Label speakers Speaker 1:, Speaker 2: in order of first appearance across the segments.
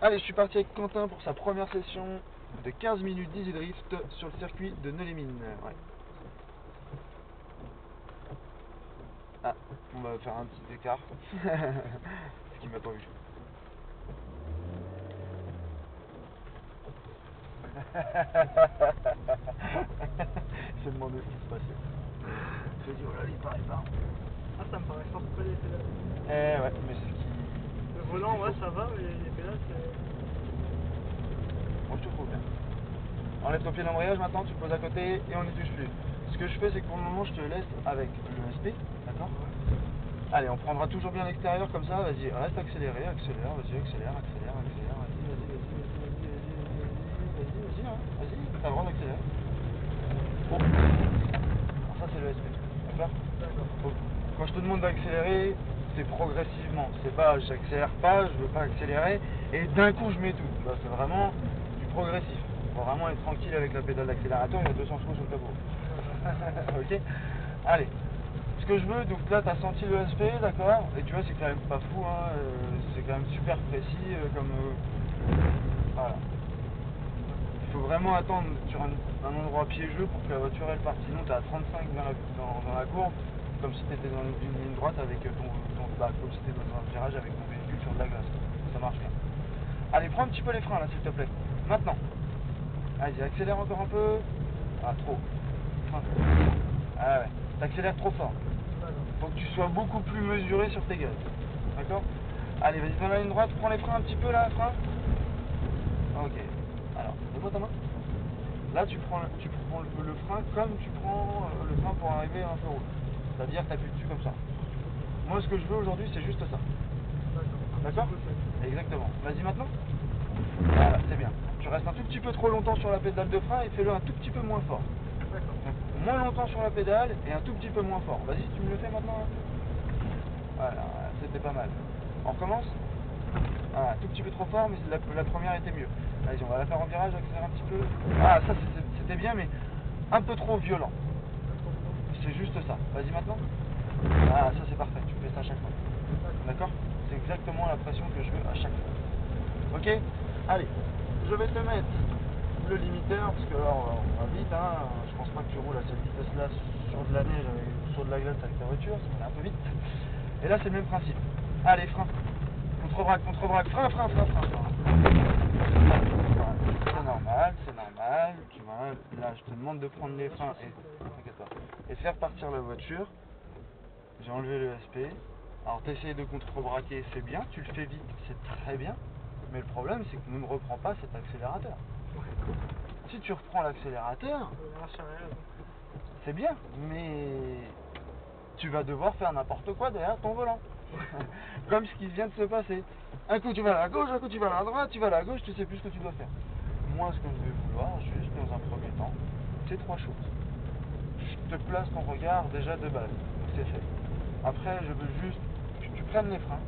Speaker 1: Allez, je suis parti avec Quentin pour sa première session de 15 minutes d'Easy Drift sur le circuit de Nœux-les-Mines. Ouais. Ah, on va faire un petit écart. Parce qu'il m'a pas vu. Il s'est demandé ce qui se passait. Je lui ai dit, oh là, il part.
Speaker 2: Ah, ça me paraît fort près des pédales.
Speaker 1: Eh ouais, mais c'est ce qui...
Speaker 2: Le volant, ouais, ça va, mais les pédales, c'est...
Speaker 1: Moi, je te trouve bien. Enlève ton pied d'embrayage maintenant, tu te poses à côté et on n'y touche plus. Ce que je fais, c'est que pour le moment, je te laisse avec le SP, d'accord? Allez, on prendra toujours bien l'extérieur comme ça, vas-y, reste accéléré, accélère, vas-y, accélère, vas-y, t'as le droit d'accélérer. Oh. Alors ça, c'est le SP, d'accord? Quand je te demande d'accélérer, c'est progressivement, c'est pas j'accélère pas, je veux pas accélérer, et d'un coup je mets tout. Là, c'est vraiment du progressif. Faut vraiment être tranquille avec la pédale d'accélérateur, il y a 200 chevaux sur le capot. Ok? Allez. Ce que je veux, donc là tu as senti le SP, d'accord? Et tu vois, c'est quand même pas fou, hein, c'est quand même super précis, voilà. Il faut vraiment attendre sur un endroit piégeux pour que la voiture elle parte. Sinon tu es à 35 dans la courbe, comme si tu étais dans une ligne droite avec comme si tu étais dans un virage avec ton véhicule sur de la glace. Ça marche bien. Allez, prends un petit peu les freins là, s'il te plaît. Maintenant. Allez, accélère encore un peu. Ah, trop. Ah ouais, t'accélères trop fort. Faut que tu sois beaucoup plus mesuré sur tes gaz. D'accord? Allez, vas-y, dans la ligne droite, prends les freins un petit peu là, frein. Ok. Alors, donne-moi ta main. Là, tu prends le frein comme tu prends le frein pour arriver à un feu rouge. C'est-à-dire, t'appuies dessus comme ça. Moi, ce que je veux aujourd'hui, c'est juste ça. D'accord? Exactement. Vas-y maintenant. Voilà, c'est bien. Tu restes un tout petit peu trop longtemps sur la pédale de frein et fais-le un tout petit peu moins fort. Donc, moins longtemps sur la pédale et un tout petit peu moins fort. Vas-y, tu me le fais maintenant là. Voilà, c'était pas mal. On recommence. Ah, un tout petit peu trop fort, mais la première était mieux. Vas-y, on va la faire en virage, accélère un petit peu. Ah, ça c'était bien, mais un peu trop violent. C'est juste ça. Vas-y maintenant. Ah, ça c'est parfait, tu fais ça à chaque fois. D'accord? C'est exactement la pression que je veux à chaque fois. Ok? Allez, je vais te mettre le limiteur, parce que là on va vite, hein. Je pense pas que tu roules à cette vitesse-là sur de la neige ou sur de la glace avec ta voiture, ça va aller un peu vite. Et là c'est le même principe. Allez, frein. Contre-braque, frein. C'est normal, tu vois, là je te demande de prendre les freins et faire partir la voiture. J'ai enlevé le SP. Alors t'essayes de contre-braquer, c'est bien, tu le fais vite, c'est très bien. Mais le problème c'est que ne me reprends pas cet accélérateur. Si tu reprends l'accélérateur, c'est bien, mais tu vas devoir faire n'importe quoi derrière ton volant. Comme ce qui vient de se passer. Un coup tu vas à la gauche, un coup tu vas à la droite, tu vas à la gauche, tu sais plus ce que tu dois faire. Moi ce que je vais vouloir, juste dans un premier temps, c'est trois choses. Je te place ton regard déjà de base, donc c'est fait. Après je veux juste que tu prennes les freins,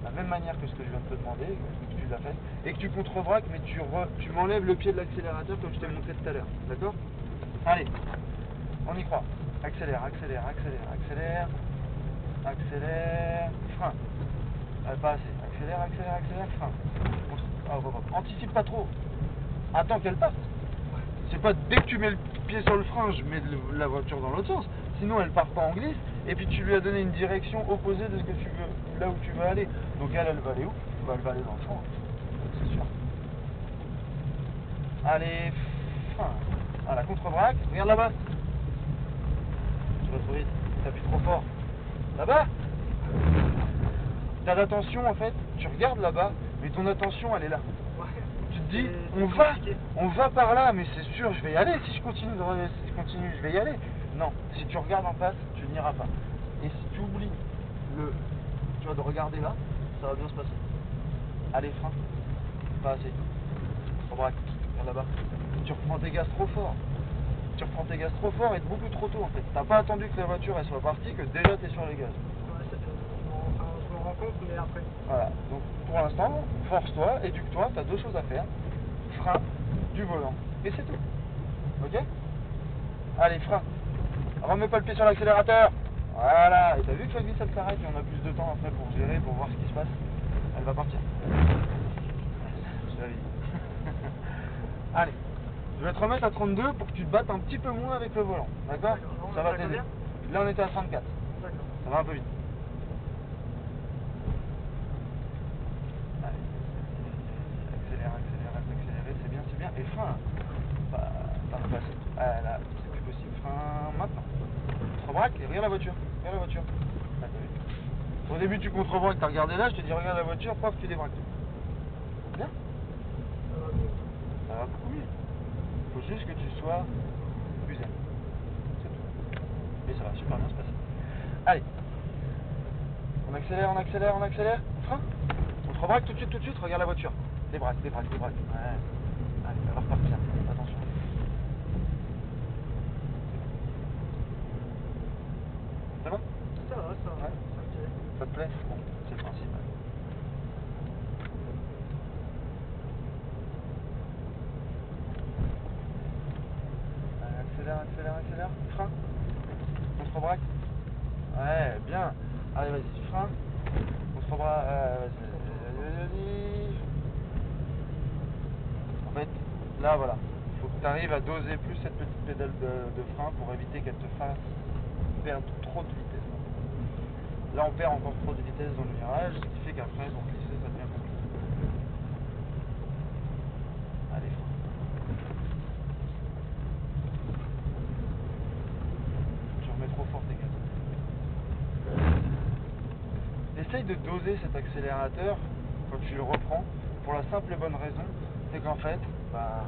Speaker 1: de la même manière que ce que je viens de te demander, que tu l'as fait, et que tu contre-braques, mais tu m'enlèves le pied de l'accélérateur comme je t'ai montré tout à l'heure. D'accord? Allez, on y croit. Accélère, frein. Pas assez. Accélère, frein. Anticipe pas trop. Attends qu'elle parte. C'est pas dès que tu mets le pied sur le frein, je mets la voiture dans l'autre sens. Sinon elle part pas en glisse. Et puis tu lui as donné une direction opposée de ce que tu veux, là où tu veux aller. Donc elle va aller où? Elle va aller dans le fond. C'est sûr. Allez, frein. Voilà, contre-braque. Regarde là-bas. Tu vas trop vite. T'appuies trop fort. Là-bas. T'as l'attention en fait, tu regardes là-bas, mais ton attention elle est là. Tu te dis, on va par là, mais c'est sûr, je vais y aller. Si je continue, je vais y aller. Non, si tu regardes en face, tu n'iras pas. Et si tu oublies de regarder là, ça va bien se passer. Allez, frein. Pas assez. Rebraque. Regarde là-bas. Tu reprends tes gaz trop fort. Et beaucoup trop tôt en fait. T'as pas attendu que la voiture elle soit partie, que déjà t'es sur les gaz.
Speaker 2: Je me rends compte, mais après.
Speaker 1: Voilà, donc pour l'instant, force-toi, éduque-toi, tu as deux choses à faire. Frein, du volant, et c'est tout. Ok? Allez, frein. Remets pas le pied sur l'accélérateur. Voilà, et t'as vu que la glisse elle s'arrête et on a plus de temps après pour gérer, pour voir ce qui se passe. Elle va partir. Allez, je vais te remettre à 32 pour que tu te battes un petit peu moins avec le volant. D'accord?
Speaker 2: D'accord.
Speaker 1: Ça va t'aider. Là, on était à 34.
Speaker 2: D'accord.
Speaker 1: Ça va un peu vite. Allez. Accélère, accélère, accélère, c'est bien, c'est bien. Et frein. Ah, là, c'est plus possible. Frein maintenant. Contre-braque et regarde la voiture. Regarde la voiture. Ah, t'as vu? Au début, tu contre-braques, t'as regardé là, je te dis regarde la voiture, paf, tu débraques. Bien?
Speaker 2: Ça va mieux.
Speaker 1: Ça va beaucoup mieux. Il faut juste que tu sois plus zen. C'est tout. Et ça va super bien se passer. Allez. On accélère, on accélère, on accélère. Frein. Contre-braque tout de suite, regarde la voiture. Débraque, débraque, débraque. Ouais. Allez, ça va repartir. Attention. Ça va?
Speaker 2: Ça va, ça va.
Speaker 1: Ouais.
Speaker 2: Ça me plaît.
Speaker 1: Ça te plaît? Bon, c'est le principal. Allez, accélère, accélère, accélère. Frein. Contre-braque. Ouais, bien. Allez, vas-y, frein. Contre-braque. Vas-y. En fait, là, voilà. Il faut que tu arrives à doser plus cette petite pédale de frein pour éviter qu'elle te fasse perdre trop de vitesse. Là, on perd encore trop de vitesse dans le virage, ce qui fait qu'après, pour glisser, ça devient compliqué. Allez, frein. Tu remets trop fort tes gaz. Essaye de doser cet accélérateur quand tu le reprends, pour la simple et bonne raison, c'est qu'en fait, bah,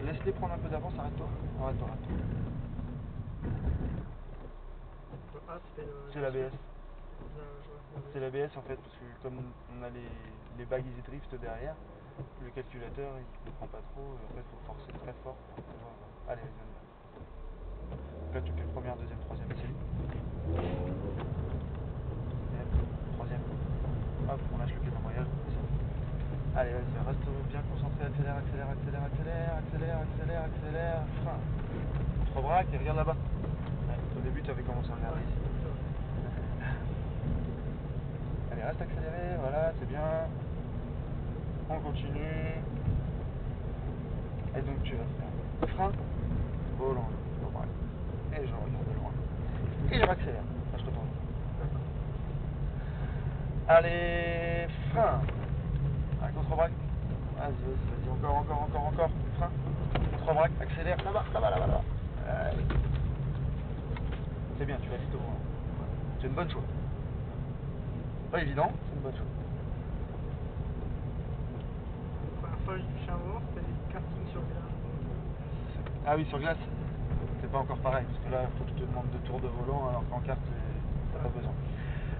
Speaker 1: laisse-les prendre un peu d'avance, arrête-toi. Arrête-toi, arrête-toi.
Speaker 2: Ah,
Speaker 1: C'est l'ABS. C'est l'ABS en fait, parce que comme on a les bagues Easy Drift derrière, le calculateur il ne prend pas trop, en fait il faut forcer très fort pour pouvoir... Allez, vas-y, on y va. Donc là tu fais première, deuxième, troisième, c'est lui. Troisième. Hop, on lâche le pied d'embrayage. Allez, vas-y, reste bien concentré, accélère, accélère, accélère, accélère, accélère, accélère, accélère, frein. Contre-braque et regarde là-bas. Ouais, au début tu avais commencé à regarder ici. Allez, reste accéléré, voilà, c'est bien. On continue. Et donc tu vas faire frein, volant, contre-braque. Et je regarde de loin. Et je réaccélère. Là, je te tourne. Allez, frein. Allez, contre-braque. Vas-y, vas-y, encore. Frein. Contre-braque, accélère. Là-bas. Allez. C'est bien, tu vas vite au volant. C'est une bonne chose. Pas évident, c'est une bonne chose.
Speaker 2: La première fois que je touchais un volant, c'était du karting sur glace.
Speaker 1: Ah oui, sur glace, c'est pas encore pareil, parce que là, il faut que je te demande de tours de volant, alors qu'en kart, t'as pas besoin.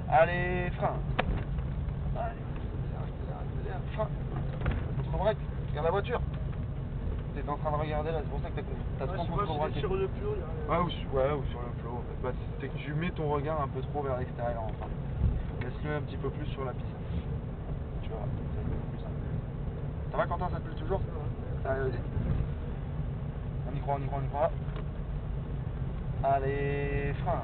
Speaker 1: Allez, frein. Allez, accélère, frein. Contre-braque, regarde la voiture. T'es en train de regarder là, c'est pour ça que t'as trop contre-braqué.
Speaker 2: Sur le plot,
Speaker 1: ou sur le plot, en fait. Bah, c'est que tu mets ton regard un peu trop vers l'extérieur, enfin. Laisse-le un petit peu plus sur la piste. Tu vois, ça va être beaucoup plus simple. Ça va, Quentin, ça te plaît toujours? Allez, vas-y. On y croit. Allez, frein.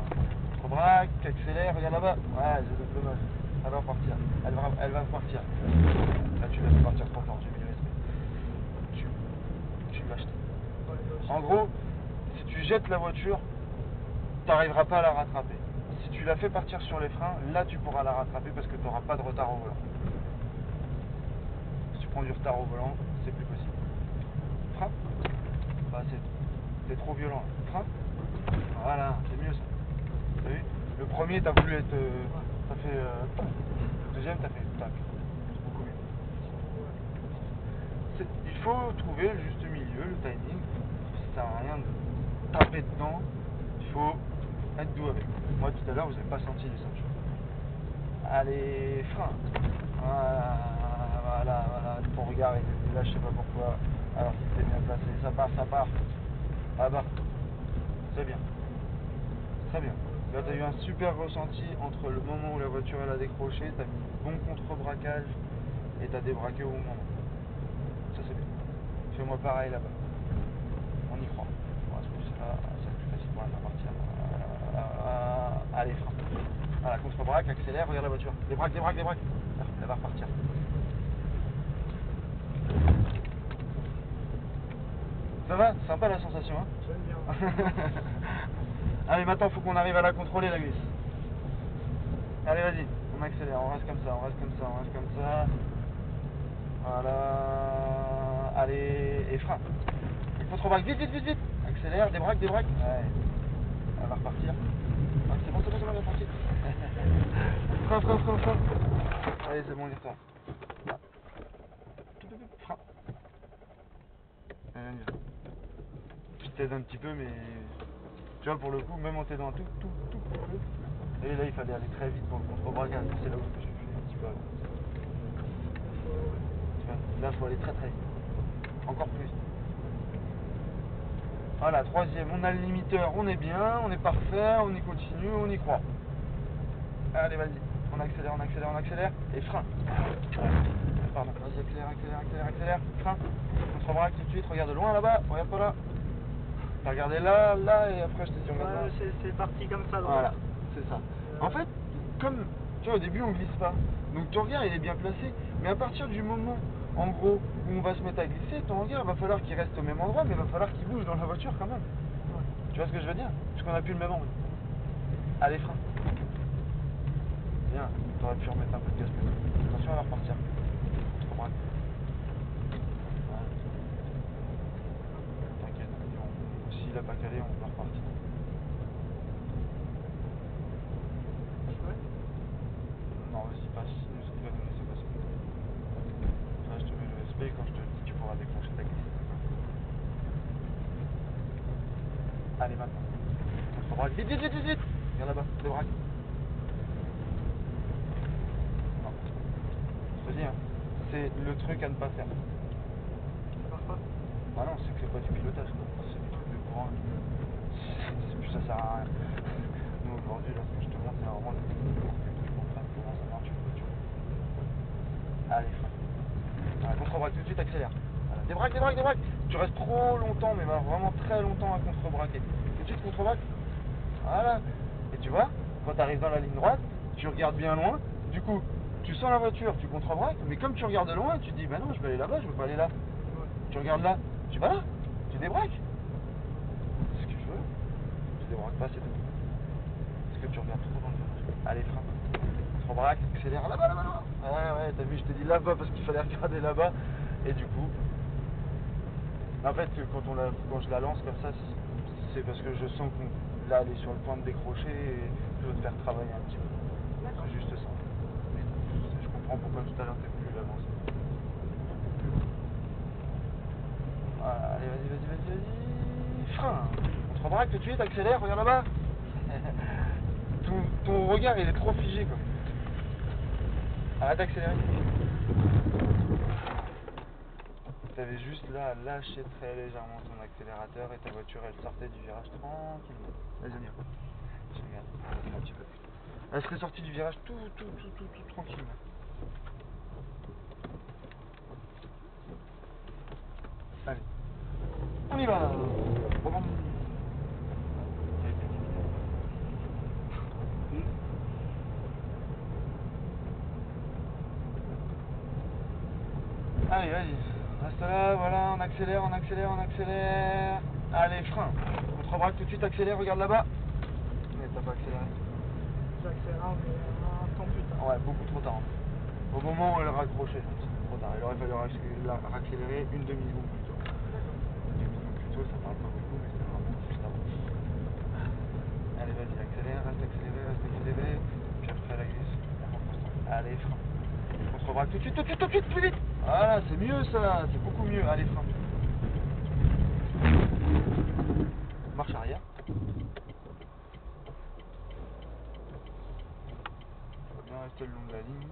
Speaker 1: Contre-braque, accélère, regarde là-bas. Ouais, c'est dommage. Elle va repartir. Elle va repartir. Là, tu laisses partir trop fort, j'ai mis le respect. Tu vas jeter. En gros, si tu jettes la voiture, tu n'arriveras pas à la rattraper. Si tu la fais partir sur les freins, là tu pourras la rattraper parce que tu n'auras pas de retard au volant. Si tu prends du retard au volant, c'est plus possible. Frein. Bah, c'est trop violent. Frein. Voilà, c'est mieux ça. T'as vu? Le premier, t'as voulu être... t'as fait... le deuxième, t'as fait... tac. C'est beaucoup mieux. Il faut trouver le juste milieu, le timing. Ça sert à rien de taper dedans. Il faut être doux avec. Moi, tout à l'heure, vous n'avez pas senti les ceintures. Allez, frein. Voilà. Ton regard, il est là, je sais pas pourquoi. Alors qu'il était bien placé. Ça part. Ah bah. C'est bien. Très bien. Là, tu as eu un super ressenti entre le moment où la voiture elle a décroché, tu as mis bon contre-braquage et tu as débraqué au bon moment. Ça, c'est bien. Fais-moi pareil là-bas. On y croit. Bon, là, c'est plus facile pour la faire partir. Allez, frein. Voilà, contre-braque, accélère, regarde la voiture. Débraque. Elle va repartir. Ça va? Sympa la sensation, hein?
Speaker 2: J'aime bien.
Speaker 1: Allez, maintenant, faut qu'on arrive à la contrôler, la glisse. Allez, vas-y, on accélère, on reste comme ça, on reste comme ça, on reste comme ça. Voilà. Allez, et frein. Il faut trop braquer, vite, vite, vite, vite. Accélère, débraque, débraque. Ouais. Elle va repartir. Ah, c'est bon, elle va repartir. Frein, frein, frein, frein. Allez, c'est bon, il retourne. Frein. Je t'aide un petit peu, mais tu vois, pour le coup, même en t'aidant un tout petit peu. Et là, il fallait aller très vite pour le contre-braquage. C'est là où je me suis fait un petit peu. Tu vois, là, il faut aller très très vite. Encore plus vite. Voilà, troisième, on a le limiteur, on est bien, on est parfait, on y continue, on y croit. Allez, vas-y, on accélère, on accélère, on accélère, et frein. Pardon, vas-y, accélère, accélère, accélère, accélère, frein. Contre-braque tout de suite, regarde loin là-bas, regarde pas là. T'as regardé là, là, et après je te dis on regarde là.
Speaker 2: C'est parti comme ça.
Speaker 1: Voilà, c'est ça. En fait, comme, tu vois, au début on glisse pas, donc ton regard il est bien placé, mais à partir du moment, en gros, où on va se mettre à glisser, ton regard va falloir qu'il reste au même endroit, mais il va falloir qu'il bouge dans la voiture quand même.
Speaker 2: Ouais.
Speaker 1: Tu vois ce que je veux dire? Parce qu'on a plus le même angle. Allez, frein. Bien, t'aurais pu remettre un peu de gaz plus. Attention, elle va repartir. Contre-braque. Voilà. T'inquiète, s'il a pas calé, on va repartir.
Speaker 2: Ouais.
Speaker 1: Non, vas-y, passe. Ce qu'il va nous laisser passer. Là, je te mets le SP et quand je te le dis, tu pourras déclencher ta glisse. Allez, maintenant. Contre-braque. Vite, vite, vite, vite, vite. Viens là-bas, débraque. Non. Je te dis, hein, c'est le truc à ne pas faire.
Speaker 2: Parfois.
Speaker 1: Ah non, c'est que c'est pas du pilotage, quoi. C'est du truc de courant. Ça sert à rien. Nous, aujourd'hui, là, ce que je te montre, c'est vraiment pour que tu comprennes comment ça marche une voiture. Allez, frein. Voilà, contre-braque tout de suite, accélère. Voilà, débraque, débraque, débraque. Tu restes trop longtemps, mais vraiment très longtemps à contre-braquer. Tout de suite, contre-braque. Voilà. Et tu vois, quand tu arrives dans la ligne droite, tu regardes bien loin. Du coup, tu sens la voiture, tu contre-braques, mais comme tu regardes loin, tu te dis, bah non, je vais aller là-bas, je veux pas aller là.
Speaker 2: Ouais.
Speaker 1: Tu regardes là, tu vas là, tu débraques. C'est ce que je veux. Tu débraques pas, c'est tout. Parce que tu regardes trop dans le virage. Allez, frein. Contre-braque, accélère là-bas, là-bas, là-bas. Ouais, ouais, t'as vu, je t'ai dit là-bas parce qu'il fallait regarder là-bas. Et du coup, en fait, quand je la lance comme ça, c'est parce que je sens que là, elle est sur le point de décrocher et je veux te faire travailler un petit peu. C'est juste ça. Je comprends pourquoi tout à l'heure t'es plus avancé. Voilà, allez, vas-y, vas-y, vas-y, vas-y. Frein. Contre-braque tout de suite, accélère, regarde là-bas. Ton regard, il est trop figé, quoi. Arrête d'accélérer. Tu avais juste là à lâcher très légèrement ton accélérateur et ta voiture elle sortait du virage tranquillement. Vas-y, on y va. Je regarde, un petit peu. Elle serait sortie du virage tout tranquillement. Allez, on y va. Bam. Allez, vas-y. Reste là, voilà, on accélère, on accélère, on accélère. Allez, frein. Contre-braque tout de suite, accélère, regarde là-bas. Mais t'as pas accéléré.
Speaker 2: J'accélère, mais un temps plus tard.
Speaker 1: Ouais, beaucoup trop tard. Au moment où elle raccrochait, c'est trop tard. Il aurait fallu accélérer une demi-seconde plus tôt. Une demi-seconde plus tôt, ça parle pas beaucoup, mais c'est vraiment juste avant. Allez, vas-y, accélère, reste accéléré. Puis après la glisse. Allez, frein. Contre-braque tout de suite, tout de suite, tout de suite, plus vite. Voilà, c'est mieux ça, c'est beaucoup mieux. Allez, frein. Marche arrière. Tu vas bien rester le long de la ligne.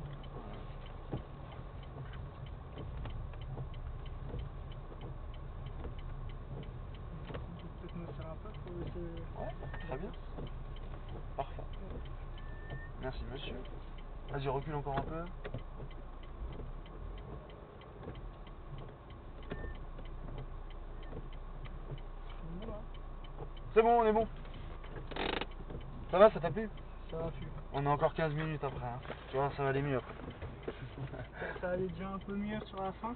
Speaker 2: Peut-être me serrer un peu pour laisser.
Speaker 1: Ouais, très bien. Parfait. Merci monsieur. Vas-y, recule encore un peu. C'est bon, on est bon. Ça va, ça t'a plu?
Speaker 2: Ça va plus.
Speaker 1: On a encore 15 minutes après. Hein. Tu vois, ça va aller mieux après.
Speaker 2: Ça allait déjà un peu mieux sur la fin.